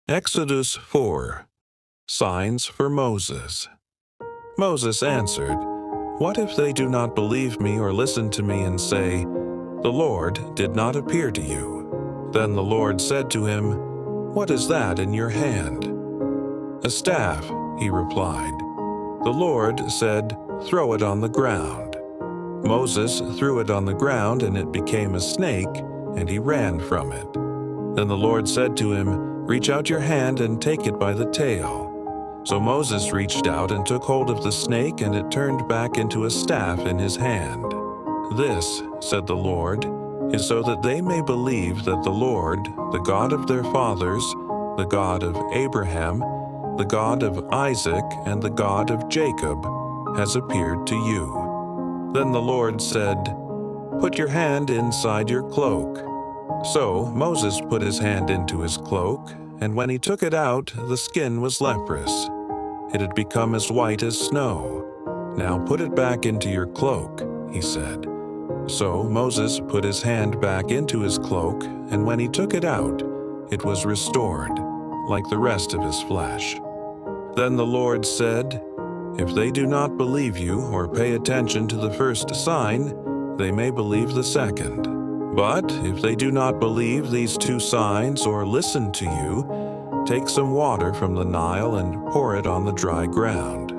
Exodus 4. Signs for Moses. Moses answered, "What if they do not believe me or listen to me and say, 'The Lord did not appear to you'?" Then the Lord said to him, "What is that in your hand?" "A staff," he replied. The Lord said, "Throw it on the ground." Moses threw it on the ground, and it became a snake, and he ran from it. Then the Lord said to him, "Reach out your hand and take it by the tail." So Moses reached out and took hold of the snake, and it turned back into a staff in his hand. "This," said the Lord, "is so that they may believe that the Lord, the God of their fathers, the God of Abraham, the God of Isaac, and the God of Jacob, has appeared to you." Then the Lord said, "Put your hand inside your cloak." So Moses put his hand into his cloak, and when he took it out, the skin was leprous. It had become as white as snow. "Now put it back into your cloak," he said. So Moses put his hand back into his cloak, and when he took it out, it was restored, like the rest of his flesh. Then the Lord said, "If they do not believe you or pay attention to the first sign, they may believe the second. But if they do not believe these two signs or listen to you, take some water from the Nile and pour it on the dry ground.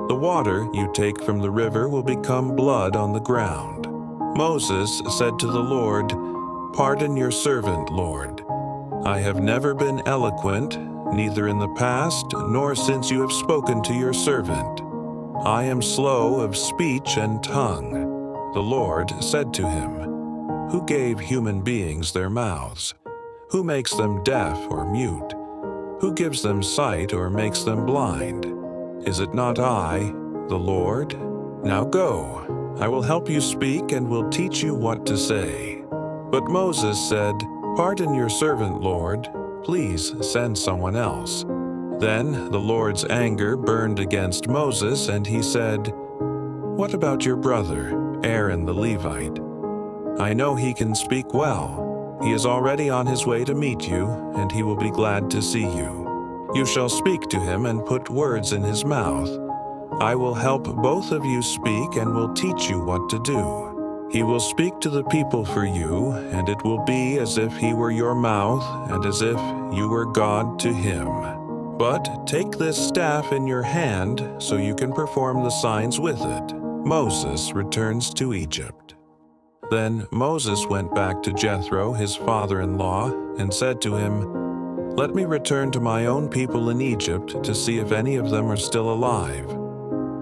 The water you take from the river will become blood on the ground." Moses said to the Lord, "Pardon your servant, Lord. I have never been eloquent, neither in the past nor since you have spoken to your servant. I am slow of speech and tongue." The Lord said to him, "Who gave human beings their mouths? Who makes them deaf or mute? Who gives them sight or makes them blind? Is it not I, the Lord? Now go, I will help you speak and will teach you what to say." But Moses said, "Pardon your servant, Lord. Please send someone else." Then the Lord's anger burned against Moses, and he said, "What about your brother, Aaron the Levite? I know he can speak well. He is already on his way to meet you, and he will be glad to see you. You shall speak to him and put words in his mouth. I will help both of you speak and will teach you what to do. He will speak to the people for you, and it will be as if he were your mouth and as if you were God to him. But take this staff in your hand so you can perform the signs with it." Moses returns to Egypt. Then Moses went back to Jethro, his father-in-law, and said to him, "Let me return to my own people in Egypt to see if any of them are still alive."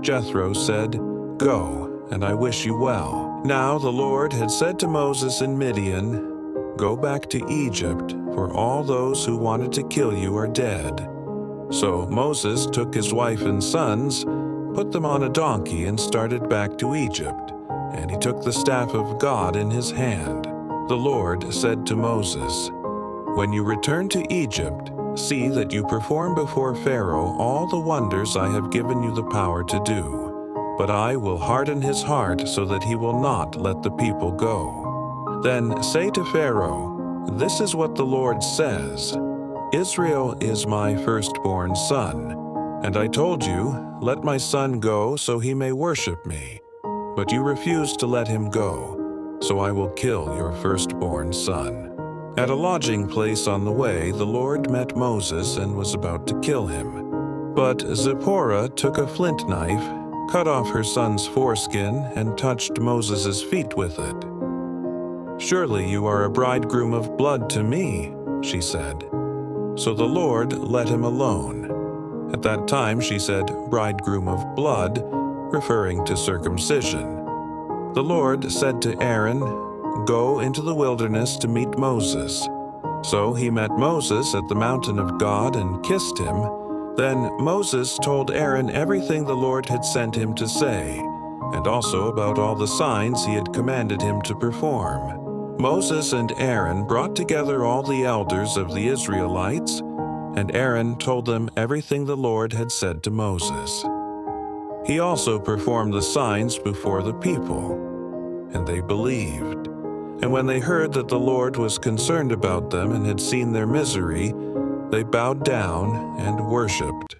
Jethro said, "Go, and I wish you well." Now the Lord had said to Moses in Midian, "Go back to Egypt, for all those who wanted to kill you are dead." So Moses took his wife and sons, put them on a donkey, and started back to Egypt. And he took the staff of God in his hand. The Lord said to Moses, "When you return to Egypt, see that you perform before Pharaoh all the wonders I have given you the power to do. But I will harden his heart so that he will not let the people go. Then say to Pharaoh, 'This is what the Lord says: Israel is my firstborn son. And I told you, let my son go so he may worship me. But you refused to let him go, so I will kill your firstborn son.'" At a lodging place on the way, the Lord met Moses and was about to kill him. But Zipporah took a flint knife, cut off her son's foreskin, and touched Moses' feet with it. "Surely you are a bridegroom of blood to me," she said. So the Lord let him alone. At that time she said, "bridegroom of blood," referring to circumcision. The Lord said to Aaron, "Go into the wilderness to meet Moses." So he met Moses at the mountain of God and kissed him. Then Moses told Aaron everything the Lord had sent him to say, and also about all the signs he had commanded him to perform. Moses and Aaron brought together all the elders of the Israelites, and Aaron told them everything the Lord had said to Moses. He also performed the signs before the people, and they believed. And when they heard that the Lord was concerned about them and had seen their misery, they bowed down and worshipped.